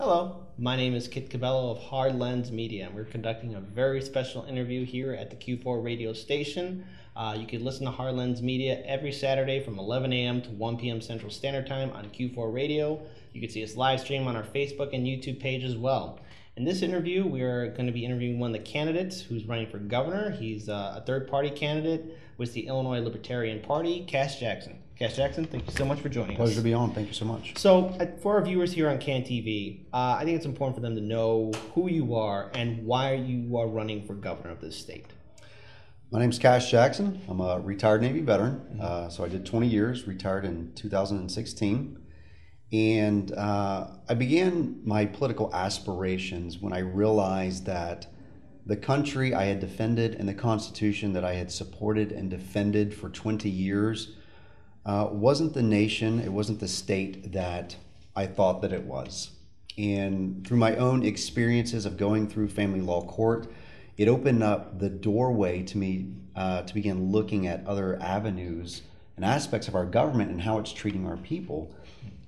Hello, my name is Kit Cabello of Hard Lens Media, and we're conducting a very special interview here at the Q4 radio station. You can listen to Hard Lens Media every Saturday from 11 a.m. to 1 p.m. Central Standard Time on Q4 Radio. You can see us live stream on our Facebook and YouTube page as well. In this interview, we are going to be interviewing one of the candidates who's running for governor. He's a third-party candidate with the Illinois Libertarian Party, Kash Jackson. Kash Jackson, thank you so much for joining us. Pleasure to be on. Thank you so much. So, for our viewers here on Can TV, I think it's important for them to know who you are and why you are running for governor of this state. My name's Kash Jackson. I'm a retired Navy veteran. So I did 20 years, retired in 2016. And I began my political aspirations when I realized that the country I had defended and the Constitution that I had supported and defended for 20 years wasn't the nation, it wasn't the state that I thought that it was. And through my own experiences of going through family law court, it opened up the doorway to me to begin looking at other avenues and aspects of our government and how it's treating our people.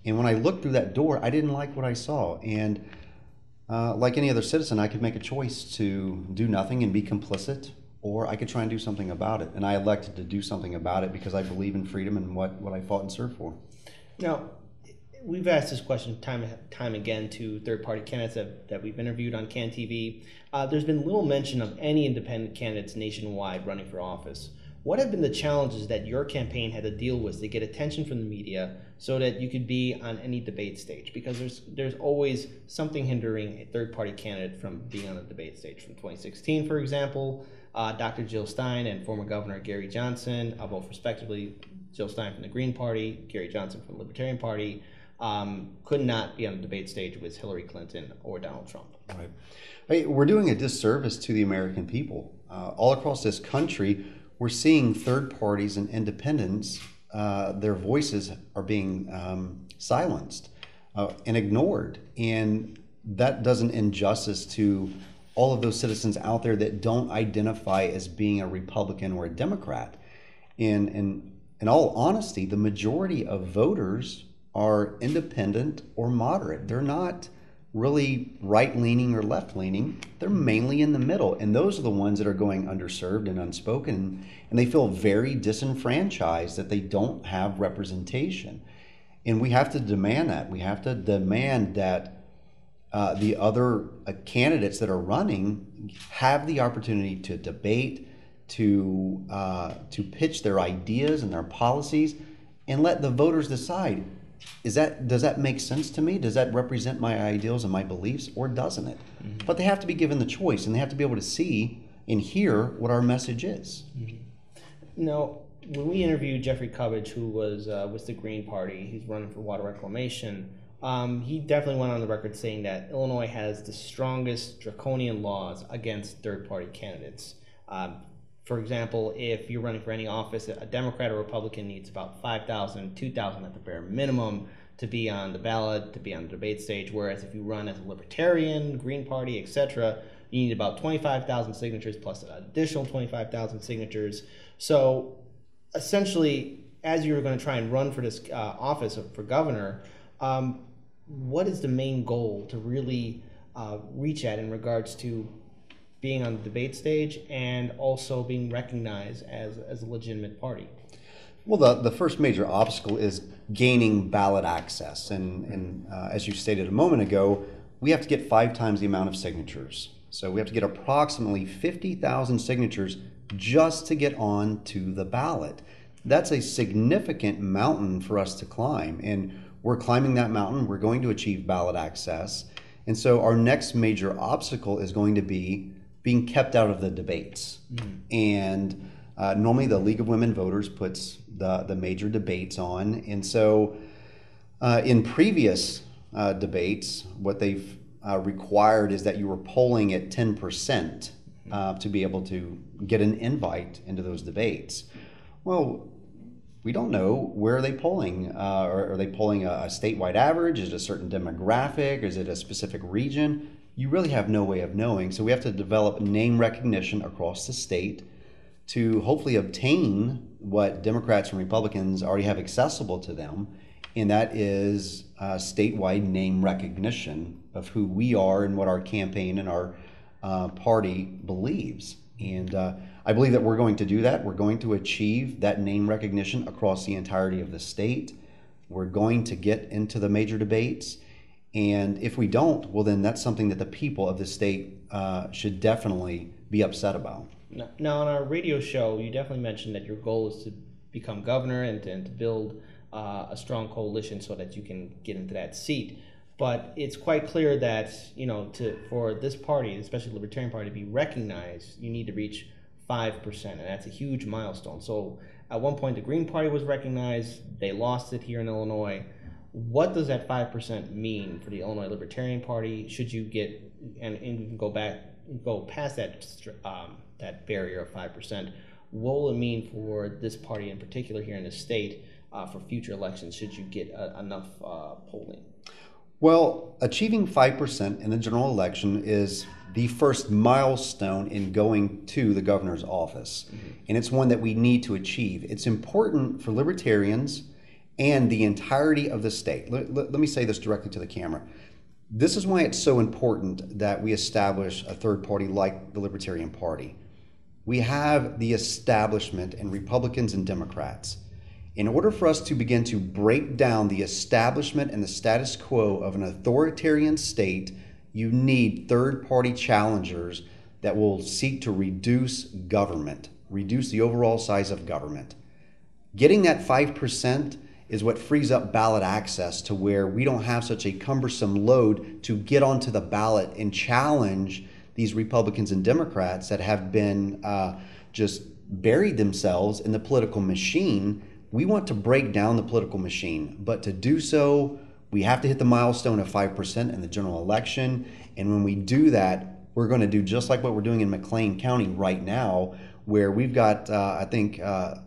And when I looked through that door, I didn't like what I saw. And like any other citizen, I could make a choice to do nothing and be complicit, or I could try and do something about it. And I elected to do something about it because I believe in freedom and what I fought and served for. Now, we've asked this question time again to third-party candidates that we've interviewed on Can TV. There's been little mention of any independent candidates nationwide running for office. What have been the challenges that your campaign had to deal with to get attention from the media so that you could be on any debate stage? Because there's always something hindering a third-party candidate from being on the debate stage. From 2016, for example, Dr. Jill Stein and former Governor Gary Johnson, both respectively, Jill Stein from the Green Party, Gary Johnson from the Libertarian Party, could not be on the debate stage with Hillary Clinton or Donald Trump. Right. Hey, we're doing a disservice to the American people. All across this country, we're seeing third parties and independents, their voices are being silenced and ignored. And that does an injustice to all of those citizens out there that don't identify as being a Republican or a Democrat. In all honesty, the majority of voters are independent or moderate. They're not really right-leaning or left-leaning. They're mainly in the middle, and those are the ones that are going underserved and unspoken, and they feel very disenfranchised that they don't have representation. And we have to demand that. We have to demand that the other candidates that are running have the opportunity to debate, to pitch their ideas and their policies, and let the voters decide. Does that make sense to me? Does that represent my ideals and my beliefs, or doesn't it? Mm-hmm. But they have to be given the choice, and they have to be able to see and hear what our message is. Mm-hmm. Now, when we interviewed Jeffrey Cubbage, who was with the Green Party, he's running for water reclamation, he definitely went on the record saying that Illinois has the strongest draconian laws against third-party candidates. For example, if you're running for any office, a Democrat or Republican needs about 5,000, 2,000 at the bare minimum to be on the ballot, to be on the debate stage, whereas if you run as a Libertarian, Green Party, etc., you need about 25,000 signatures plus an additional 25,000 signatures. So essentially, as you're going to try and run for this office for governor, what is the main goal to really reach at in regards to being on the debate stage and also being recognized as a legitimate party? Well, the first major obstacle is gaining ballot access. And as you stated a moment ago, we have to get 5 times the amount of signatures. So we have to get approximately 50,000 signatures just to get on to the ballot. That's a significant mountain for us to climb. And we're climbing that mountain. We're going to achieve ballot access. And so our next major obstacle is going to be being kept out of the debates. Mm-hmm. And normally the League of Women Voters puts the major debates on. And so in previous debates, what they've required is that you were polling at 10% to be able to get an invite into those debates. Well, we don't know, where are they polling? Are they polling a statewide average? Is it a certain demographic? Is it a specific region? You really have no way of knowing. So we have to develop name recognition across the state to hopefully obtain what Democrats and Republicans already have accessible to them, and that is statewide name recognition of who we are and what our campaign and our party believes. And I believe that we're going to do that. We're going to achieve that name recognition across the entirety of the state. We're going to get into the major debates. And if we don't, well, then that's something that the people of the state should definitely be upset about. Now, on our radio show, you definitely mentioned that your goal is to become governor and to build a strong coalition so that you can get into that seat. But it's quite clear that, you know, for this party, especially the Libertarian Party, to be recognized, you need to reach 5%, and that's a huge milestone. So at one point, the Green Party was recognized. They lost it here in Illinois. What does that 5% mean for the Illinois Libertarian Party? Should you get and we can go past that barrier of 5%? What will it mean for this party in particular here in the state for future elections? Should you get enough polling? Well, achieving 5% in the general election is the first milestone in going to the governor's office. Mm-hmm. And it's one that we need to achieve. It's important for libertarians and the entirety of the state. Let me say this directly to the camera. This is why it's so important that we establish a third party like the Libertarian Party. We have the establishment and Republicans and Democrats. In order for us to begin to break down the establishment and the status quo of an authoritarian state, you need third-party challengers that will seek to reduce government, reduce the overall size of government. Getting that 5% is what frees up ballot access to where we don't have such a cumbersome load to get onto the ballot and challenge these Republicans and Democrats that have been just buried themselves in the political machine. We want to break down the political machine, but to do so, we have to hit the milestone of 5% in the general election. And when we do that, we're going to do just like what we're doing in McLean County right now, where we've got, I think,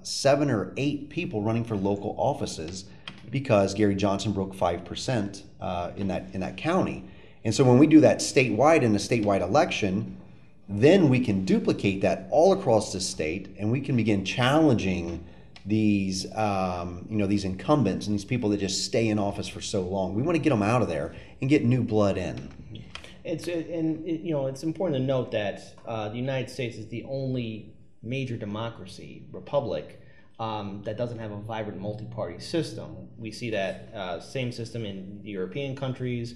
7 or 8 people running for local offices because Gary Johnson broke 5% in that county. And so when we do that statewide in a statewide election, then we can duplicate that all across the state, and we can begin challenging these these incumbents and these people that just stay in office for so long. We want to get them out of there and get new blood in. It's important to note that the United States is the only major democracy, republic, that doesn't have a vibrant multi-party system. We see that same system in European countries,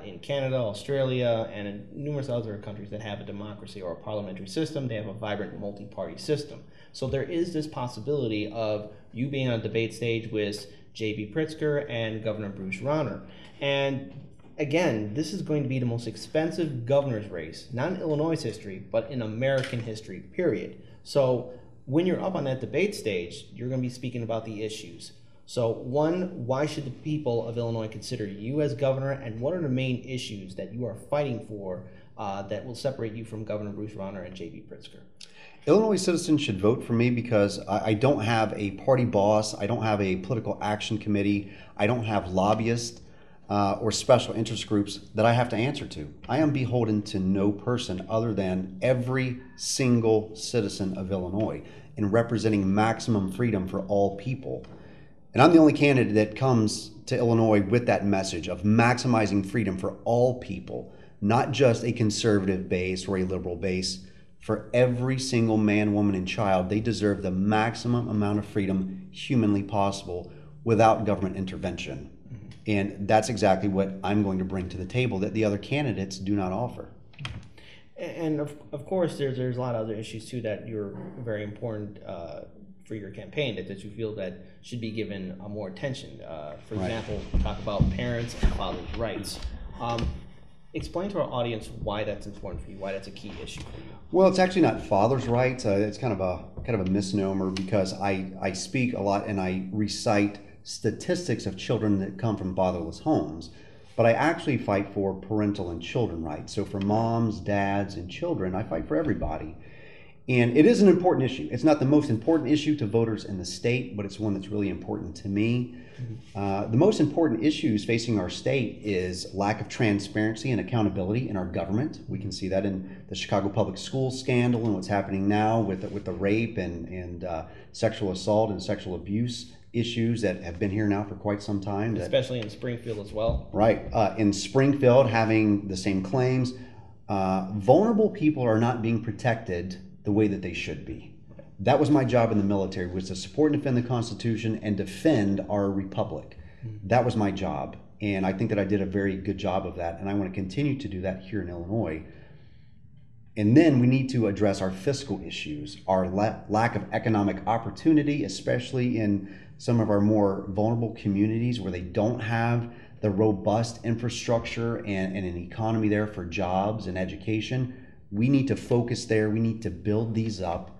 in Canada, Australia, and in numerous other countries that have a democracy or a parliamentary system. They have a vibrant multi-party system. So there is this possibility of you being on a debate stage with J.B. Pritzker and Governor Bruce Rauner. And again, this is going to be the most expensive governor's race, not in Illinois history, but in American history, period. So when you're up on that debate stage, you're going to be speaking about the issues. So one, why should the people of Illinois consider you as governor, and what are the main issues that you are fighting for that will separate you from Governor Bruce Rauner and J.B. Pritzker? Illinois citizens should vote for me because I don't have a party boss, I don't have a political action committee, I don't have lobbyists or special interest groups that I have to answer to. I am beholden to no person other than every single citizen of Illinois in representing maximum freedom for all people. And I'm the only candidate that comes to Illinois with that message of maximizing freedom for all people, not just a conservative base or a liberal base. For every single man, woman, and child, they deserve the maximum amount of freedom humanly possible without government intervention. Mm-hmm. And that's exactly what I'm going to bring to the table that the other candidates do not offer. And of course, there's a lot of other issues too that you're very important for your campaign that you feel that should be given more attention. For example, talk about parents and fathers' rights. Explain to our audience why that's important for you, why that's a key issue for you. Well, it's actually not fathers' rights. It's kind of a misnomer because I speak a lot and I recite statistics of children that come from fatherless homes. But I actually fight for parental and children rights. So for moms, dads, and children, I fight for everybody. And it is an important issue. It's not the most important issue to voters in the state, but it's one that's really important to me. Mm-hmm. The most important issues facing our state is lack of transparency and accountability in our government. We can see that in the Chicago public schools scandal and what's happening now with the rape and sexual assault and sexual abuse issues that have been here now for quite some time. Especially in Springfield as well. Right. In Springfield, having the same claims. Vulnerable people are not being protected the way that they should be. That was my job in the military, was to support and defend the Constitution and defend our republic. That was my job. And I think that I did a very good job of that. And I want to continue to do that here in Illinois. And then we need to address our fiscal issues, our lack of economic opportunity, especially in some of our more vulnerable communities where they don't have the robust infrastructure and an economy there for jobs and education. We need to focus there. We need to build these up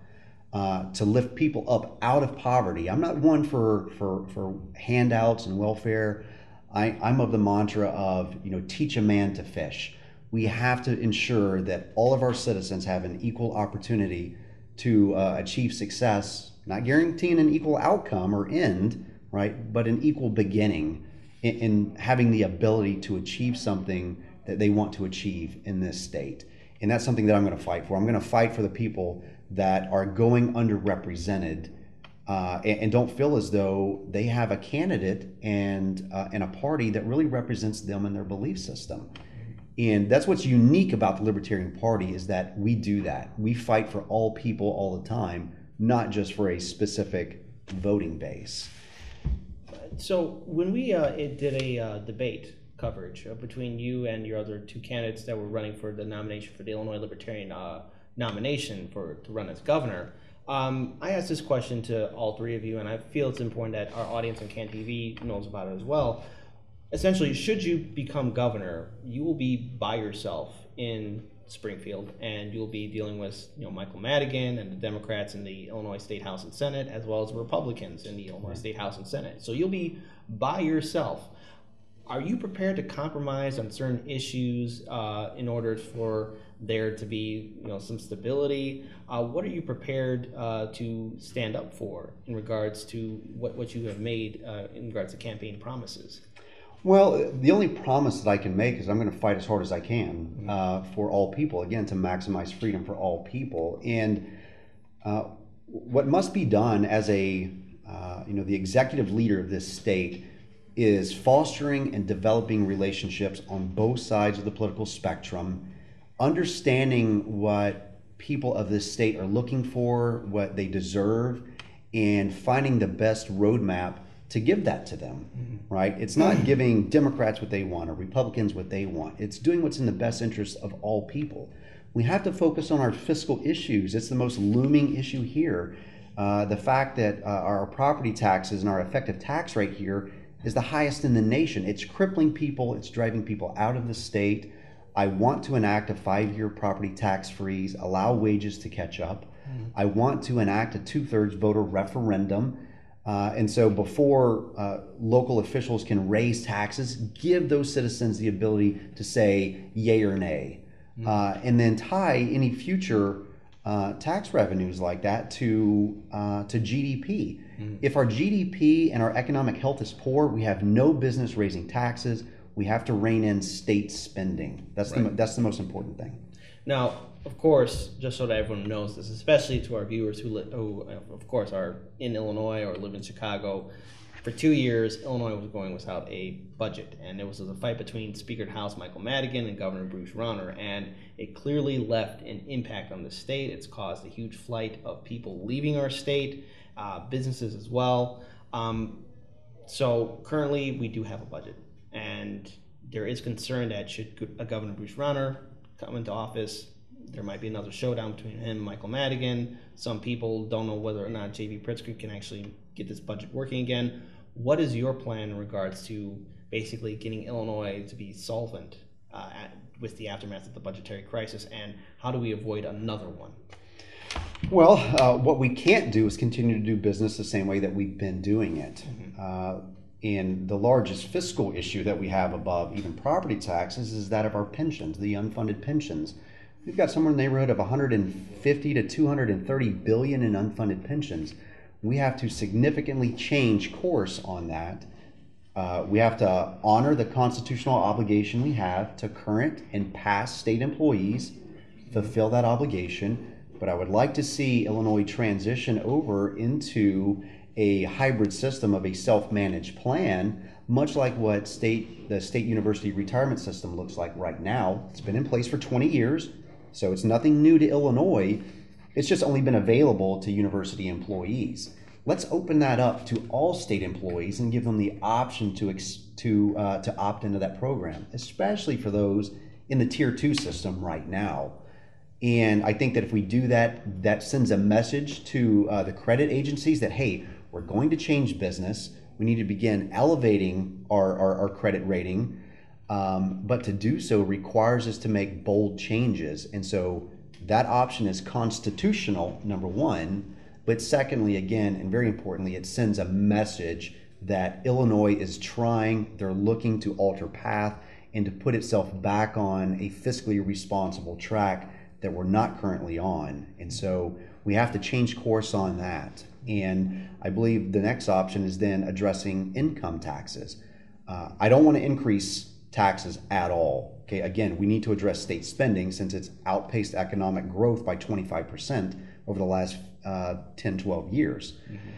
to lift people up out of poverty. I'm not one for handouts and welfare. I'm of the mantra of, teach a man to fish. We have to ensure that all of our citizens have an equal opportunity to achieve success, not guaranteeing an equal outcome or end, right, but an equal beginning in having the ability to achieve something that they want to achieve in this state. And that's something that I'm going to fight for. I'm going to fight for the people that are going underrepresented and don't feel as though they have a candidate and a party that really represents them and their belief system. And that's what's unique about the Libertarian Party, is that we do that. We fight for all people all the time, not just for a specific voting base. So when we did a debate coverage between you and your other two candidates that were running for the nomination for the Illinois Libertarian nomination to run as governor, I asked this question to all three of you, and I feel it's important that our audience on Can TV knows about it as well. Essentially, should you become governor, you will be by yourself in Springfield, and you'll be dealing with Michael Madigan and the Democrats in the Illinois State House and Senate, as well as the Republicans in the Illinois State House and Senate. So you'll be by yourself. Are you prepared to compromise on certain issues in order for there to be some stability? What are you prepared to stand up for in regards to what you have made in regards to campaign promises? Well, the only promise that I can make is I'm going to fight as hard as I can for all people, again, to maximize freedom for all people. And what must be done as the executive leader of this state is fostering and developing relationships on both sides of the political spectrum, understanding what people of this state are looking for, what they deserve, and finding the best roadmap to give that to them, right? It's not giving Democrats what they want or Republicans what they want. It's doing what's in the best interest of all people. We have to focus on our fiscal issues. It's the most looming issue here. The fact that our property taxes and our effective tax rate here is the highest in the nation. It's crippling people. It's driving people out of the state. I want to enact a 5-year property tax freeze, allow wages to catch up. I want to enact a 2/3 voter referendum. And so before local officials can raise taxes, give those citizens the ability to say yay or nay. And then tie any future tax revenues like that to GDP. If our GDP and our economic health is poor, we have no business raising taxes. We have to rein in state spending. That's the most important thing. Now, of course, just so that everyone knows this, especially to our viewers who of course, are in Illinois or live in Chicago, for 2 years, Illinois was going without a budget, and there was a fight between Speaker of the House Michael Madigan and Governor Bruce Rauner, and it clearly left an impact on the state. It's caused a huge flight of people leaving our state, businesses as well. So currently, we do have a budget, and there is concern that should Governor Bruce Rauner come into office, there might be another showdown between him and Michael Madigan. Some people don't know whether or not J.B. Pritzker can actually get this budget working again. What is your plan in regards to basically getting Illinois to be solvent with the aftermath of the budgetary crisis, and how do we avoid another one? Well, what we can't do is continue to do business the same way that we've been doing it. And the largest fiscal issue that we have above even property taxes is that of our pensions, the unfunded pensions. We've got somewhere in the neighborhood of 150 to 230 billion in unfunded pensions. We have to significantly change course on that. We have to honor the constitutional obligation we have to current and past state employees, fulfill that obligation. But I would like to see Illinois transition over into a hybrid system of a self-managed plan, much like what the state university retirement system looks like right now. It's been in place for 20 years, so it's nothing new to Illinois. It's just only been available to university employees. Let's open that up to all state employees and give them the option to opt into that program, especially for those in the Tier 2 system right now. And I think that if we do that, that sends a message to the credit agencies that, hey, we're going to change business. We need to begin elevating our credit rating. But to do so requires us to make bold changes. And so that option is constitutional, number one. But secondly, again, and very importantly, it sends a message that Illinois is trying, they're looking to alter path and to put itself back on a fiscally responsible track that we're not currently on. And so we have to change course on that. And I believe the next option is then addressing income taxes. I don't want to increase taxes at all. Okay, again, we need to address state spending since it's outpaced economic growth by 25% over the last 10, 12 years. Mm-hmm.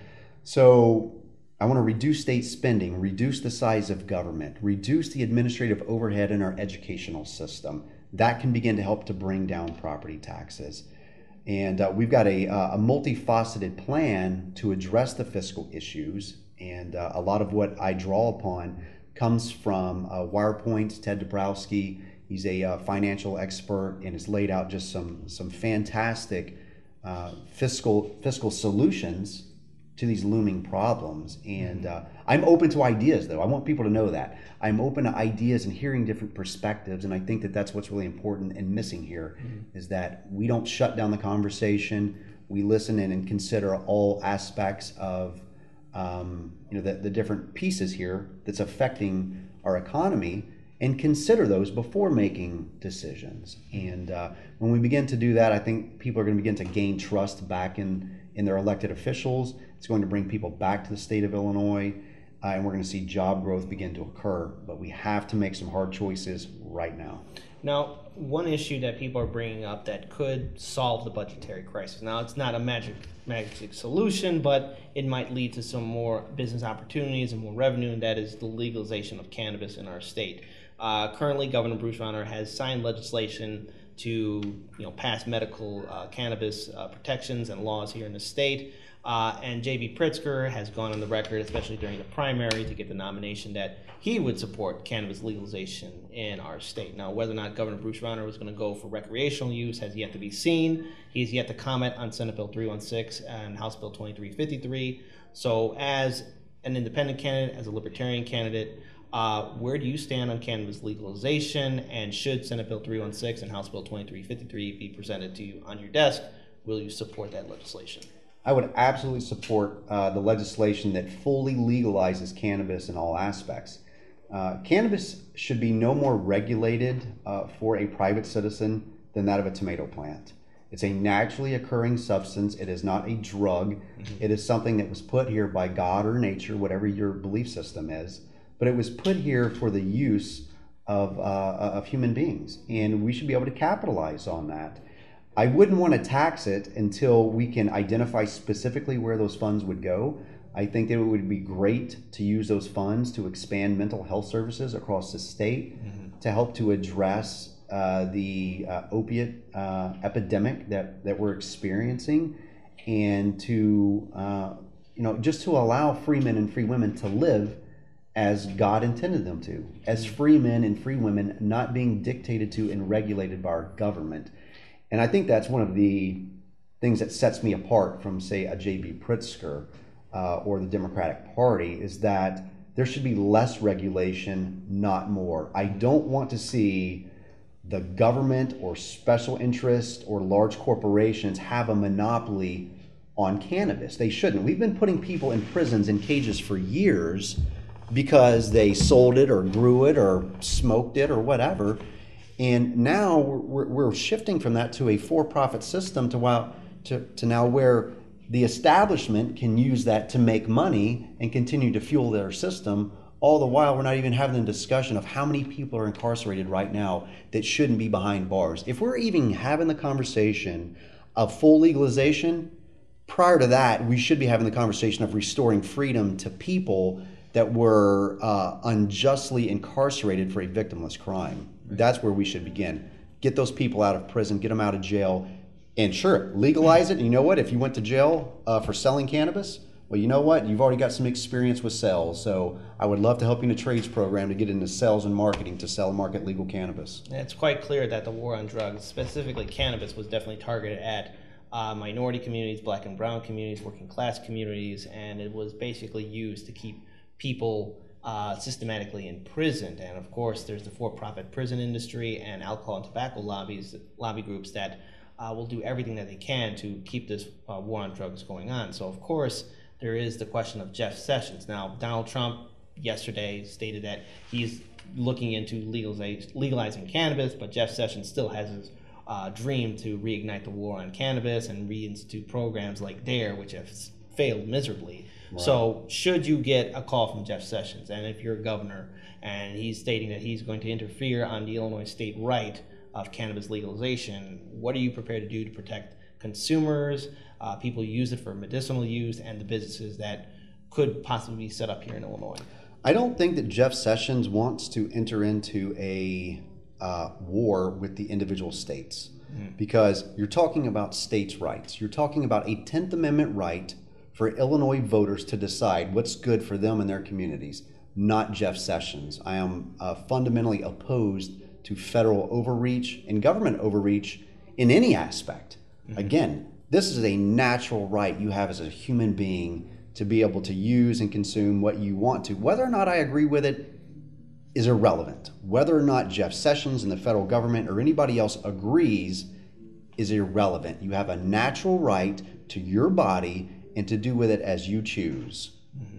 So I want to reduce state spending, reduce the size of government, reduce the administrative overhead in our educational system. That can begin to help to bring down property taxes. And we've got a multifaceted plan to address the fiscal issues. And a lot of what I draw upon comes from WirePoint's Ted Dabrowski. He's a financial expert and has laid out just some fantastic fiscal solutions to these looming problems. And I'm open to ideas, though. I want people to know that. I'm open to ideas and hearing different perspectives, and I think that that's what's really important and missing here, is that we don't shut down the conversation. We listen in and consider all aspects of the different pieces here that's affecting our economy, and consider those before making decisions. And when we begin to do that, I think people are going to begin to gain trust back in their elected officials. It's going to bring people back to the state of Illinois, and we're going to see job growth begin to occur. But we have to make some hard choices right now. Now, one issue that people are bringing up that could solve the budgetary crisis. Now, it's not a magic solution, but it might lead to some more business opportunities and more revenue, and that is the legalization of cannabis in our state. Currently, Governor Bruce Rauner has signed legislation to pass medical cannabis protections and laws here in the state. And J.B. Pritzker has gone on the record, especially during the primary, to get the nomination that he would support cannabis legalization in our state. Now, whether or not Governor Bruce Rauner was going to go for recreational use has yet to be seen. He's yet to comment on Senate Bill 316 and House Bill 2353. So as an independent candidate, as a Libertarian candidate, where do you stand on cannabis legalization? And should Senate Bill 316 and House Bill 2353 be presented to you on your desk, will you support that legislation? I would absolutely support the legislation that fully legalizes cannabis in all aspects. Cannabis should be no more regulated for a private citizen than that of a tomato plant. It's a naturally occurring substance. It is not a drug. Mm-hmm. It is something that was put here by God or nature, whatever your belief system is. But it was put here for the use of human beings, and we should be able to capitalize on that. I wouldn't want to tax it until we can identify specifically where those funds would go. I think that it would be great to use those funds to expand mental health services across the state, mm-hmm. to help to address the opiate epidemic that we're experiencing, and to just to allow free men and free women to live as God intended them to, as free men and free women, not being dictated to and regulated by our government. And I think that's one of the things that sets me apart from, say, a J.B. Pritzker or the Democratic Party, is that there should be less regulation, not more. I don't want to see the government or special interest or large corporations have a monopoly on cannabis. They shouldn't. We've been putting people in prisons in cages for years because they sold it or grew it or smoked it or whatever. And now we're shifting from that to a for-profit system to now where the establishment can use that to make money and continue to fuel their system. All the while, we're not even having a discussion of how many people are incarcerated right now that shouldn't be behind bars. If we're even having the conversation of full legalization, prior to that, we should be having the conversation of restoring freedom to people that were unjustly incarcerated for a victimless crime. That's where we should begin. Get those people out of prison, get them out of jail, and sure, legalize it. And you know what? If you went to jail for selling cannabis, well, you know what? You've already got some experience with sales. So I would love to help you in a trades program to get into sales and marketing to sell and market legal cannabis. And it's quite clear that the war on drugs, specifically cannabis, was definitely targeted at minority communities, black and brown communities, working class communities, and it was basically used to keep people systematically imprisoned. And of course, there's the for-profit prison industry and alcohol and tobacco lobby groups that will do everything that they can to keep this war on drugs going on. So of course, there is the question of Jeff Sessions. Now, Donald Trump yesterday stated that he's looking into legalizing cannabis, but Jeff Sessions still has his dream to reignite the war on cannabis and reinstitute programs like DARE, which have failed miserably. Right. So should you get a call from Jeff Sessions, and if you're a governor, and he's stating that he's going to interfere on the Illinois state right of cannabis legalization, what are you prepared to do to protect consumers, people who use it for medicinal use, and the businesses that could possibly be set up here in Illinois? I don't think that Jeff Sessions wants to enter into a war with the individual states, because you're talking about states' rights. You're talking about a 10th Amendment right for Illinois voters to decide what's good for them and their communities, not Jeff Sessions. I am fundamentally opposed to federal overreach and government overreach in any aspect. Again, this is a natural right you have as a human being to be able to use and consume what you want to. Whether or not I agree with it is irrelevant. Whether or not Jeff Sessions and the federal government or anybody else agrees is irrelevant. You have a natural right to your body and to do with it as you choose.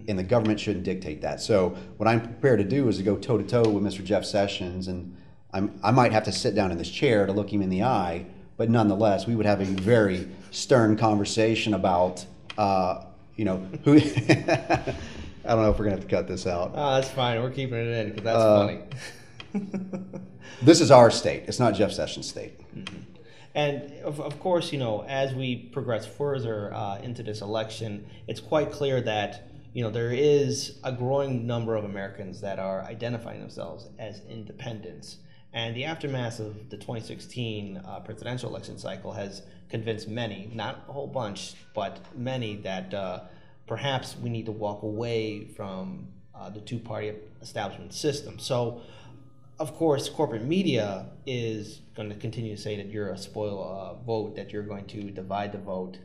And the government shouldn't dictate that. So what I'm prepared to do is to go toe-to-toe with Mr. Jeff Sessions, and I might have to sit down in this chair to look him in the eye, but nonetheless, we would have a very stern conversation about, who. I don't know if we're going to have to cut this out. Oh, that's fine. We're keeping it in because that's funny. This is our state. It's not Jeff Sessions' state. And of course, as we progress further into this election, it's quite clear that there is a growing number of Americans that are identifying themselves as independents. And the aftermath of the 2016 presidential election cycle has convinced many, not a whole bunch, but many, that perhaps we need to walk away from the two-party establishment system. So, of course, corporate media is going to continue to say that you're a spoil vote, that you're going to divide the vote.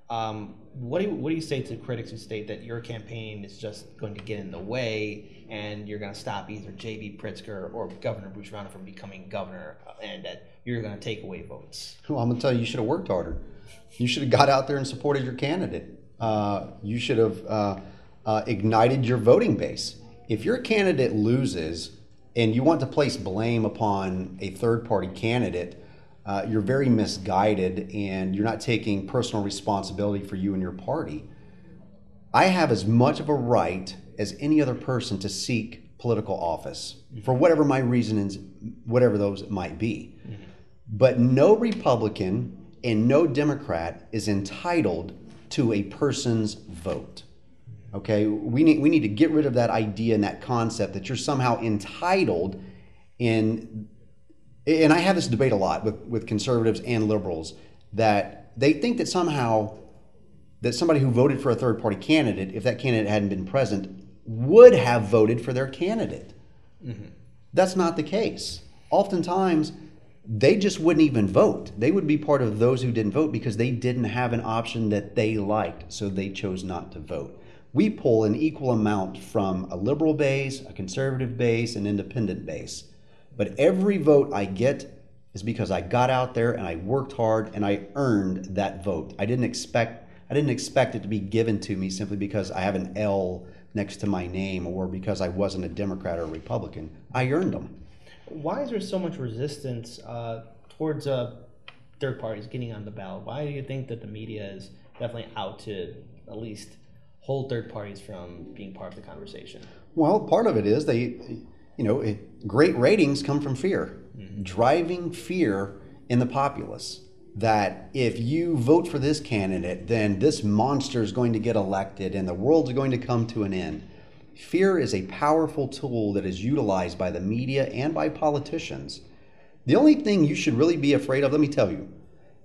What do you say to critics who state that your campaign is just going to get in the way and you're going to stop either J.B. Pritzker or Governor Bruce Rauner from becoming governor, and that you're going to take away votes? Well, I'm going to tell you, you should have worked harder. You should have got out there and supported your candidate. You should have ignited your voting base. If your candidate loses and you want to place blame upon a third-party candidate, you're very misguided, and you're not taking personal responsibility for you and your party. I have as much of a right as any other person to seek political office for whatever my reasons, whatever those might be. But no Republican and no Democrat is entitled to a person's vote. Okay, we need to get rid of that idea and that concept that you're somehow entitled in. And I have this debate a lot with conservatives and liberals, that they think that somehow that somebody who voted for a third-party candidate, if that candidate hadn't been present, would have voted for their candidate. That's not the case. Oftentimes, they just wouldn't even vote. They would be part of those who didn't vote because they didn't have an option that they liked, so they chose not to vote. We pull an equal amount from a liberal base, a conservative base, an independent base. But every vote I get is because I got out there and I worked hard and I earned that vote. I didn't expect it to be given to me simply because I have an L next to my name or because I wasn't a Democrat or a Republican. I earned them. Why is there so much resistance towards third parties getting on the ballot? Why do you think that the media is definitely out to at least hold third parties from being part of the conversation? Well, part of it is great ratings come from fear, driving fear in the populace. that if you vote for this candidate, then this monster is going to get elected and the world's going to come to an end. Fear is a powerful tool that is utilized by the media and by politicians. The only thing you should really be afraid of, let me tell you,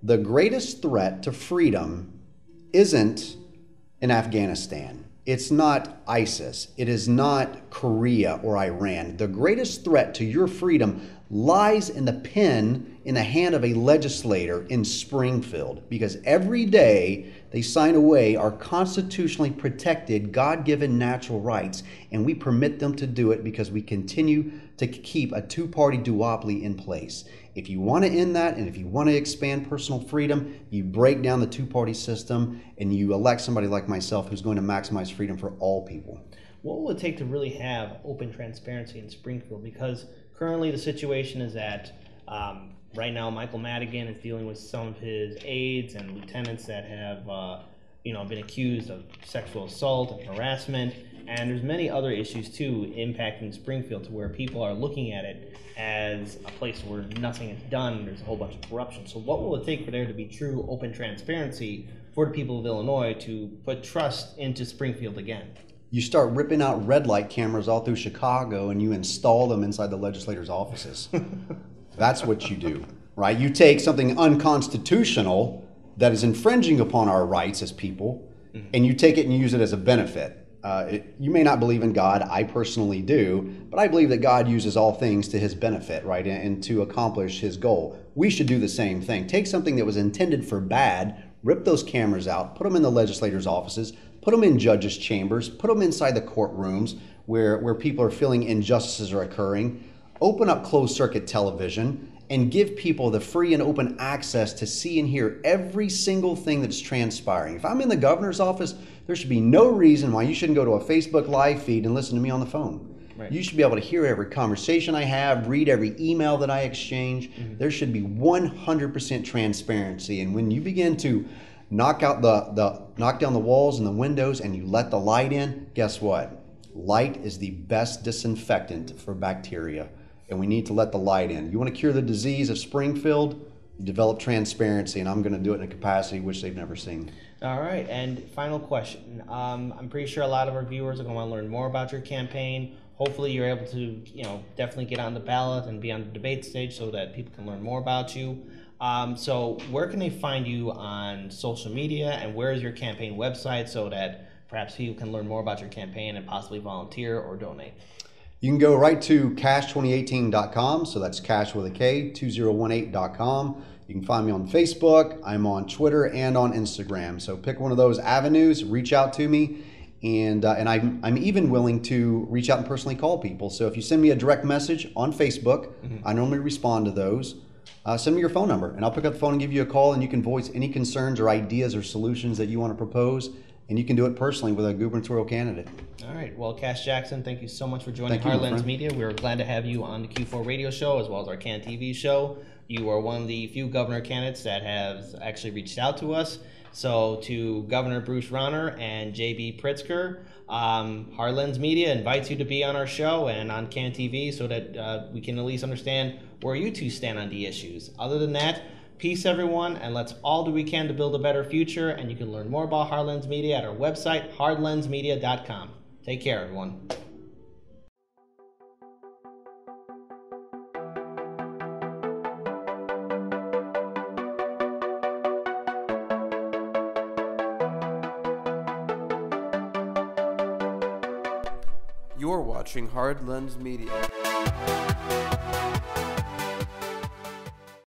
the greatest threat to freedom isn't in Afghanistan. It's not ISIS. It is not Korea or Iran. The greatest threat to your freedom lies in the pen in the hand of a legislator in Springfield, because every day they sign away our constitutionally protected, God-given natural rights, and we permit them to do it because we continue to keep a two-party duopoly in place. If you want to end that, and if you want to expand personal freedom, you break down the two-party system and you elect somebody like myself who's going to maximize freedom for all people. What will it take to really have open transparency in Springfield? Because currently the situation is that right now Michael Madigan is dealing with some of his aides and lieutenants that have been accused of sexual assault and harassment, and there's many other issues too impacting Springfield, to where people are looking at it as a place where nothing is done. There's a whole bunch of corruption. So what will it take for there to be true open transparency for the people of Illinois to put trust into Springfield again? You start ripping out red light cameras all through Chicago and you install them inside the legislators' offices. That's what you do, right? You take something unconstitutional that is infringing upon our rights as people, and you take it and use it as a benefit. You may not believe in God. I personally do, but I believe that God uses all things to his benefit, right, and to accomplish his goal. We should do the same thing. Take something that was intended for bad, rip those cameras out, put them in the legislators' offices, put them in judges' chambers, put them inside the courtrooms where people are feeling injustices are occurring, open up closed-circuit television, and give people the free and open access to see and hear every single thing that's transpiring. If I'm in the governor's office, there should be no reason why you shouldn't go to a Facebook live feed and listen to me on the phone. Right. You should be able to hear every conversation I have, read every email that I exchange. There should be 100% transparency. And when you begin to knock down the walls and the windows and you let the light in, guess what? Light is the best disinfectant for bacteria. And we need to let the light in. You want to cure the disease of Springfield? Develop transparency, and I'm going to do it in a capacity which they've never seen. All right, and final question. I'm pretty sure a lot of our viewers are going to want to learn more about your campaign. Hopefully you're able to, definitely get on the ballot and be on the debate stage so that people can learn more about you. So where can they find you on social media, and where is your campaign website so that perhaps people can learn more about your campaign and possibly volunteer or donate? You can go right to Kash2018.com, so that's Kash with a K, 2018.com. You can find me on Facebook, I'm on Twitter, and on Instagram. So pick one of those avenues, reach out to me, and I'm even willing to reach out and personally call people. So if you send me a direct message on Facebook, I normally respond to those. Send me your phone number, and I'll pick up the phone and give you a call, and you can voice any concerns or ideas or solutions that you want to propose. And you can do it personally with a gubernatorial candidate. All right. Well, Cash Jackson, thank you so much for joining Heartlands Media. We're glad to have you on the Q4 radio show as well as our Can TV show. You are one of the few governor candidates that have actually reached out to us. So to Governor Bruce Rauner and J.B. Pritzker, Heartlands Media invites you to be on our show and on Can TV so that we can at least understand where you two stand on the issues. Other than that, peace, everyone, and let's all do we can to build a better future. And you can learn more about Heartlands Media at our website, heartlandsmedia.com. Take care, everyone. You're watching Heartlands Media.